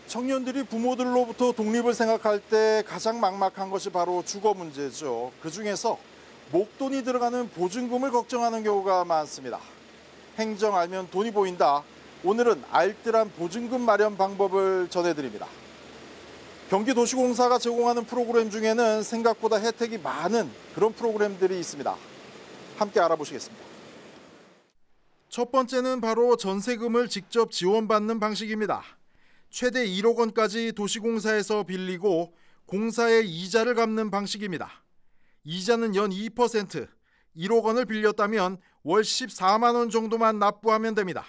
청년들이 부모들로부터 독립을 생각할 때 가장 막막한 것이 바로 주거 문제죠. 그중에서 목돈이 들어가는 보증금을 걱정하는 경우가 많습니다. 행정 알면 돈이 보인다. 오늘은 알뜰한 보증금 마련 방법을 전해드립니다. 경기도시공사가 제공하는 프로그램 중에는 생각보다 혜택이 많은 그런 프로그램들이 있습니다. 함께 알아보시겠습니다. 첫 번째는 바로 전세금을 직접 지원받는 방식입니다. 최대 1억 원까지 도시공사에서 빌리고 공사의 이자를 갚는 방식입니다. 이자는 연 2%, 1억 원을 빌렸다면 월 14만 원 정도만 납부하면 됩니다.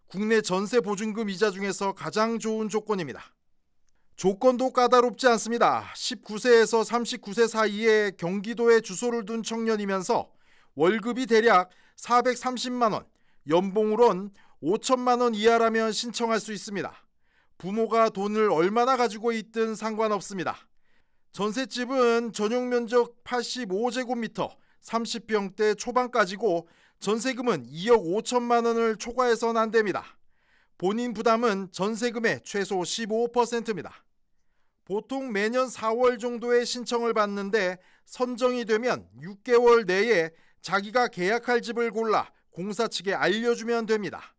국내 전세 보증금 이자 중에서 가장 좋은 조건입니다. 조건도 까다롭지 않습니다. 19세에서 39세 사이에 경기도에 주소를 둔 청년이면서 월급이 대략 430만 원, 연봉으론 5천만 원 이하라면 신청할 수 있습니다. 부모가 돈을 얼마나 가지고 있든 상관없습니다. 전셋집은 전용 면적 85제곱미터, 30평대 초반까지고 전세금은 2억 5천만 원을 초과해서는 안 됩니다. 본인 부담은 전세금의 최소 15%입니다. 보통 매년 4월 정도에 신청을 받는데 선정이 되면 6개월 내에 자기가 계약할 집을 골라 공사 측에 알려주면 됩니다.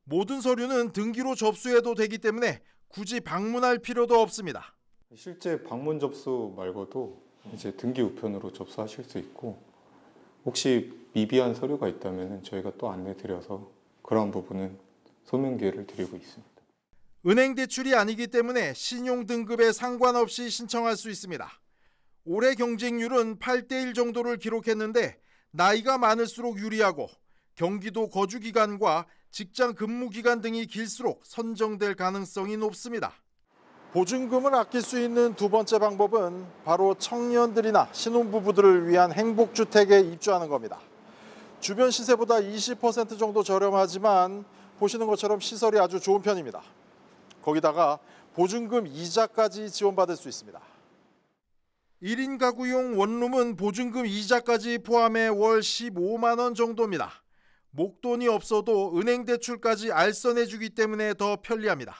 모든 서류는 등기로 접수해도 되기 때문에 굳이 방문할 필요도 없습니다. 실제 방문 접수 말고도 이제 등기 우편으로 접수하실 수 있고 혹시 미비한 서류가 있다면 저희가 또 안내드려서 그런 부분은 소명 기회를 드리고 있습니다. 은행 대출이 아니기 때문에 신용 등급에 상관없이 신청할 수 있습니다. 올해 경쟁률은 8대1 정도를 기록했는데 나이가 많을수록 유리하고 경기도 거주 기간과 직장 근무 기간 등이 길수록 선정될 가능성이 높습니다. 보증금을 아낄 수 있는 두 번째 방법은 바로 청년들이나 신혼부부들을 위한 행복주택에 입주하는 겁니다. 주변 시세보다 20% 정도 저렴하지만 보시는 것처럼 시설이 아주 좋은 편입니다. 거기다가 보증금 이자까지 지원받을 수 있습니다. 1인 가구용 원룸은 보증금 이자까지 포함해 월 15만 원 정도입니다. 목돈이 없어도 은행 대출까지 알선해주기 때문에 더 편리합니다.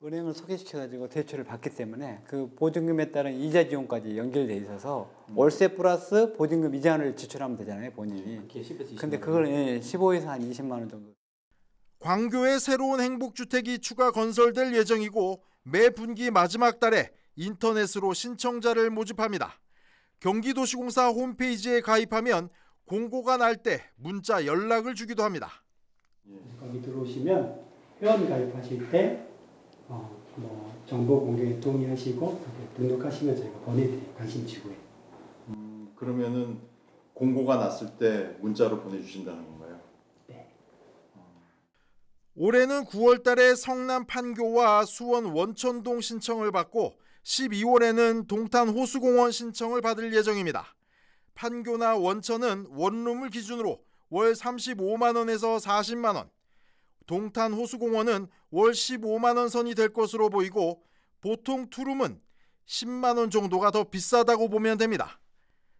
은행을 소개시켜가지고 대출을 받기 때문에 그 보증금에 따른 이자 지원까지 연결돼 있어서 월세 플러스 보증금 이자를 지출하면 되잖아요, 본인이. 근데 그걸 15에서 한 20만 원 정도. 광교에 새로운 행복주택이 추가 건설될 예정이고 매 분기 마지막 달에 인터넷으로 신청자를 모집합니다. 경기도시공사 홈페이지에 가입하면 공고가 날 때 문자 연락을 주기도 합니다. 거기 들어오시면 회원 가입하실 때 정보 공개에 동의하시고 등록하시면 저희가 보내드려요. 관심지구에. 그러면은 공고가 났을 때 문자로 보내주신다는 건가요? 네. 올해는 9월 달에 성남 판교와 수원 원천동 신청을 받고 12월에는 동탄 호수공원 신청을 받을 예정입니다. 판교나 원천은 원룸을 기준으로 월 35만 원에서 40만 원, 동탄 호수공원은 월 15만 원 선이 될 것으로 보이고 보통 투룸은 10만 원 정도가 더 비싸다고 보면 됩니다.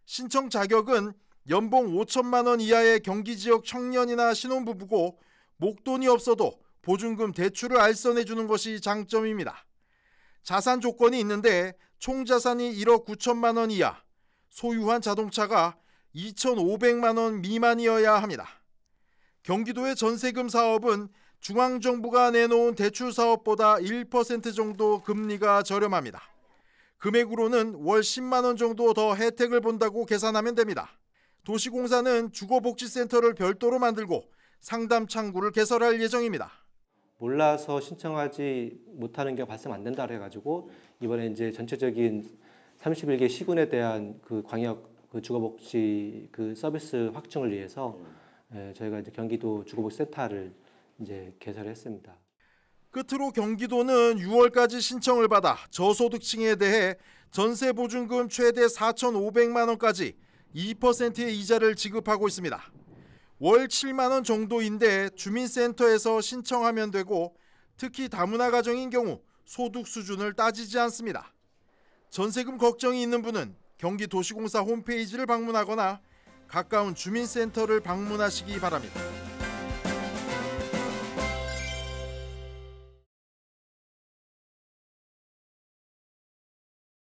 신청 자격은 연봉 5천만 원 이하의 경기 지역 청년이나 신혼부부고 목돈이 없어도 보증금 대출을 알선해 주는 것이 장점입니다. 자산 조건이 있는데 총 자산이 1억 9천만 원 이하, 소유한 자동차가 2,500만 원 미만이어야 합니다. 경기도의 전세금 사업은 중앙정부가 내놓은 대출 사업보다 1% 정도 금리가 저렴합니다. 금액으로는 월 10만 원 정도 더 혜택을 본다고 계산하면 됩니다. 도시공사는 주거복지센터를 별도로 만들고 상담 창구를 개설할 예정입니다. 몰라서 신청하지 못하는 게 발생 안 된다 해가지고 이번에 이제 전체적인 31개 시군에 대한 그 광역 그 주거복지 그 서비스 확충을 위해서 저희가 이제 경기도 주거복지센터를 이제 개설했습니다. 끝으로 경기도는 6월까지 신청을 받아 저소득층에 대해 전세 보증금 최대 4,500만 원까지 2%의 이자를 지급하고 있습니다. 월 7만 원 정도인데 주민센터에서 신청하면 되고 특히 다문화 가정인 경우 소득 수준을 따지지 않습니다. 전세금 걱정이 있는 분은 경기도시공사 홈페이지를 방문하거나 가까운 주민센터를 방문하시기 바랍니다.